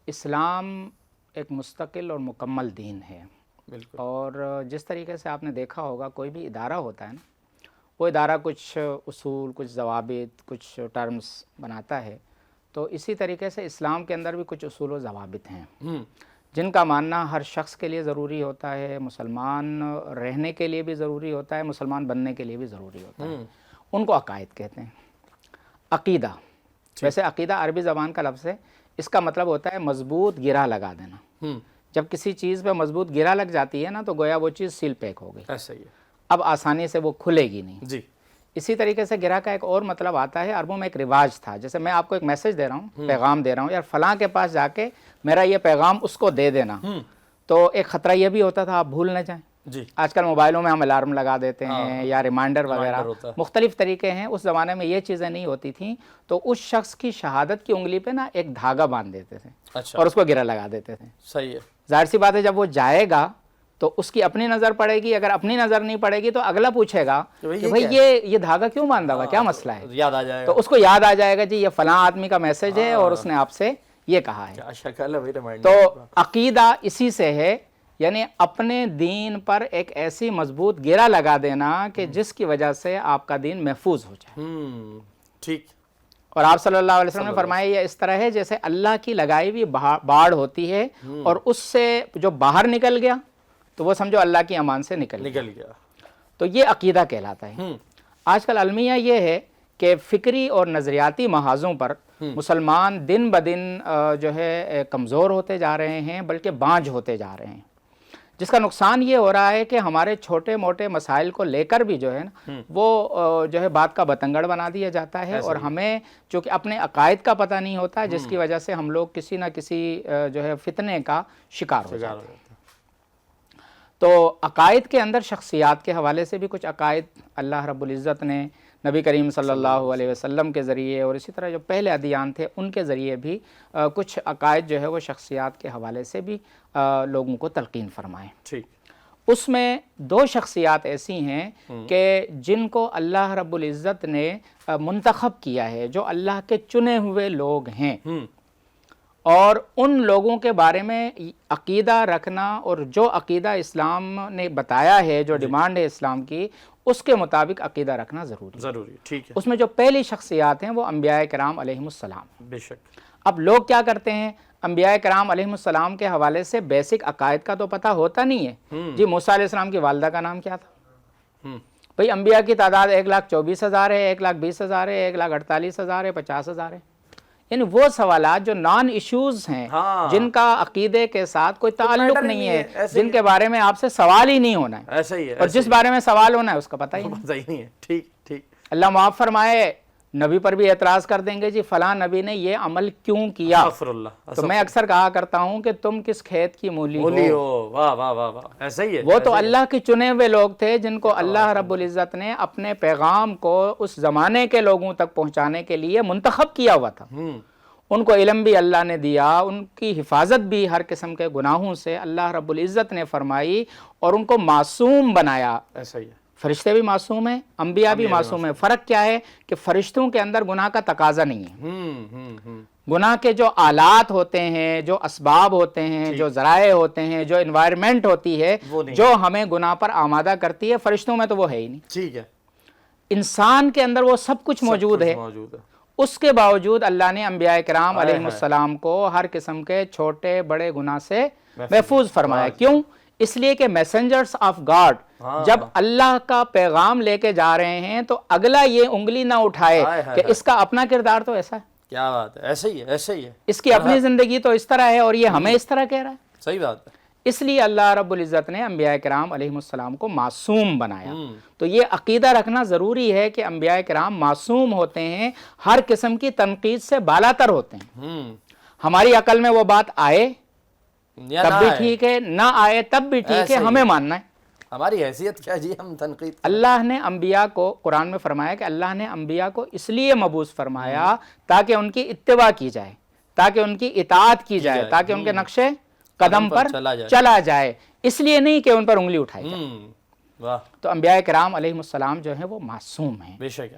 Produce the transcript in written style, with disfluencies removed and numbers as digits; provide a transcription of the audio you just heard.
اسلام ایک مستقل اور مکمل دین ہے، بالکل. اور جس طریقے سے آپ نے دیکھا ہوگا کوئی بھی ادارہ ہوتا ہے نا، وہ ادارہ کچھ اصول، کچھ ضوابط، کچھ ٹرمز بناتا ہے، تو اسی طریقے سے اسلام کے اندر بھی کچھ اصول و ضوابط ہیں جن کا ماننا ہر شخص کے لیے ضروری ہوتا ہے، مسلمان رہنے کے لیے بھی ضروری ہوتا ہے، مسلمان بننے کے لیے بھی ضروری ہوتا ہے. ان کو عقائد کہتے ہیں. عقیدہ، ویسے عقیدہ عربی زبان کا لفظ ہے، اس کا مطلب ہوتا ہے مضبوط گرہ لگا دینا. جب کسی چیز پہ مضبوط گرہ لگ جاتی ہے نا تو گویا وہ چیز سیل پیک ہو گئی، ایسا ہی ہے. اب آسانی سے وہ کھلے گی نہیں. جی. اسی طریقے سے گرہ کا ایک اور مطلب آتا ہے، عربوں میں ایک رواج تھا، جیسے میں آپ کو ایک میسج دے رہا ہوں، پیغام دے رہا ہوں، یار فلاں کے پاس جا کے میرا یہ پیغام اس کو دے دینا، تو ایک خطرہ یہ بھی ہوتا تھا آپ بھول نہ جائیں. جی. آج کل موبائلوں میں ہم الارم لگا دیتے ہیں یا ریمائنڈر وغیرہ، ہوتا ہے. مختلف طریقے ہیں. اس زمانے میں یہ چیزیں نہیں ہوتی تھیں، تو اس شخص کی شہادت کی انگلی پہ نا ایک دھاگا باندھ دیتے تھے اچھا. اور اس کو گرہ لگا دیتے تھے. صحیح ہے. ظاہر سی بات ہے جب وہ جائے گا تو اس کی اپنی نظر پڑے گی، اگر اپنی نظر نہیں پڑے گی تو اگلا پوچھے گا کہ بھئی یہ دھاگا کیوں باندھا ہوا، کیا مسئلہ ہے؟ یاد آ جائے گا. تو اس کو یاد آ جائے گا جی یہ فلاں آدمی کا میسج ہے اور اس نے آپ سے یہ کہا ہے. کیا شکل ہے بھائی ریمائنڈر. تو عقیدہ اسی سے ہے، یعنی اپنے دین پر ایک ایسی مضبوط گرہ لگا دینا کہ جس کی وجہ سے آپ کا دین محفوظ ہو جائے. ٹھیک. اور آپ صلی اللہ علیہ وسلم نے فرمایا یہ اس طرح ہے جیسے اللہ کی لگائی ہوئی باڑ ہوتی ہے، اور اس سے جو باہر نکل گیا تو وہ سمجھو اللہ کی امان سے نکل گیا. تو یہ عقیدہ کہلاتا ہے. آج کل المیہ یہ ہے کہ فکری اور نظریاتی محاذوں پر مسلمان دن بدن جو ہے کمزور ہوتے جا رہے ہیں، بلکہ بانجھ ہوتے جا رہے ہیں، جس کا نقصان یہ ہو رہا ہے کہ ہمارے چھوٹے موٹے مسائل کو لے کر بھی جو ہے نا وہ جو ہے بات کا بتنگڑ بنا دیا جاتا ہے، اور ہمیں چونکہ اپنے عقائد کا پتہ نہیں ہوتا، جس کی وجہ سے ہم لوگ کسی نہ کسی جو ہے فتنے کا شکار ہو جاتے ہیں. تو عقائد کے اندر شخصیات کے حوالے سے بھی کچھ عقائد اللہ رب العزت نے نبی کریم صلی اللہ علیہ وسلم کے ذریعے، اور اسی طرح جو پہلے ادیان تھے ان کے ذریعے بھی کچھ عقائد جو ہے وہ شخصیات کے حوالے سے بھی لوگوں کو تلقین فرمائیں. ٹھیک. اس میں دو شخصیات ایسی ہیں کہ جن کو اللہ رب العزت نے منتخب کیا ہے، جو اللہ کے چنے ہوئے لوگ ہیں، اور ان لوگوں کے بارے میں عقیدہ رکھنا، اور جو عقیدہ اسلام نے بتایا ہے، جو ڈیمانڈ ہے اسلام کی، اس کے مطابق عقیدہ رکھنا ضروری. ٹھیک ہے. اس میں جو پہلی شخصیات ہیں وہ انبیاء کرام علیہم السلام. بے شک. اب لوگ کیا کرتے ہیں، انبیاء کرام علیہم السلام کے حوالے سے بیسک عقائد کا تو پتہ ہوتا نہیں ہے. جی موسیٰ علیہ السلام کی والدہ کا نام کیا تھا؟ بھئی انبیاء کی تعداد 1,24,000 ہے، 1,20,000 ہے، 1,48,000 ہے، 50,000 ہے. یعنی وہ سوالات جو نان ایشوز ہیں، جن کا عقیدے کے ساتھ کوئی تعلق نہیں ہے، جن کے بارے میں آپ سے سوال ہی نہیں ہونا ہے، ایسا ہی ہے. اور جس بارے میں سوال ہونا ہے اس کا پتہ ہی نہیں ہے. ٹھیک ٹھیک. اللہ معاف فرمائے، نبی پر بھی اعتراض کر دیں گے جی فلاں نبی نے یہ عمل کیوں کیا. تو میں اکثر کہا کرتا ہوں کہ تم کس کھیت کی مولی ہو. واہ واہ واہ واہ. ایسا ہی ہے. وہ تو اللہ کے چنے ہوئے لوگ تھے جن کو اللہ رب العزت نے اپنے پیغام کو اس زمانے کے لوگوں تک پہنچانے کے لیے منتخب کیا ہوا تھا. ان کو علم بھی اللہ نے دیا، ان کی حفاظت بھی ہر قسم کے گناہوں سے اللہ رب العزت نے فرمائی، اور ان کو معصوم بنایا. ایسا ہی ہے. فرشتے بھی معصوم ہیں، انبیاء بھی معصوم ہیں. فرق کیا ہے کہ فرشتوں کے اندر گناہ کا تقاضا نہیں ہے. گناہ کے جو آلات ہوتے ہیں، جو اسباب ہوتے ہیں، جو ذرائع ہوتے ہیں، جو انوائرمنٹ ہوتی ہے، جو ہمیں گناہ پر آمادہ کرتی ہے، فرشتوں میں تو وہ ہے ہی نہیں. ٹھیک ہے. انسان کے اندر وہ سب کچھ موجود ہے. اس کے باوجود اللہ نے انبیاء کرام علیہ السلام کو ہر قسم کے چھوٹے بڑے گناہ سے محفوظ فرمایا. کیوں؟ اس لیے کہ میسنجرز آف گاڈ جب اللہ کا پیغام لے کے جا رہے ہیں تو اگلا یہ انگلی نہ اٹھائے کہ اس کا اپنا کردار تو ایسا ہے. کیا بات ہے. ایسا ہی ہے. ایسا ہی ہے. اس کی اپنی زندگی تو اس طرح ہے اور یہ ہمیں اس طرح کہہ رہا ہے. صحیح بات ہے. اس لیے اللہ رب العزت نے انبیاء کرام علیہ السلام کو معصوم بنایا. تو یہ عقیدہ رکھنا ضروری ہے کہ انبیاء کرام معصوم ہوتے ہیں، ہر قسم کی تنقید سے بالاتر ہوتے ہیں. ہماری عقل میں وہ بات آئے تب بھی ٹھیک ہے، نہ آئے تب بھی ٹھیک ہے، ہمیں ماننا ہے. ہماری حیثیت کیا جی ہم تنقید. اللہ نے انبیاء کو قرآن میں فرمایا کہ اللہ نے انبیاء کو اس لیے مبعوث فرمایا تاکہ ان کی اتباع کی جائے، تاکہ ان کی اطاعت کی جائے، تاکہ ان کے نقشے قدم پر چلا جائے، اس لیے نہیں کہ ان پر انگلی اٹھائی جائے. تو انبیاء کرام علیہ السلام جو ہیں وہ معصوم ہیں. بے شک.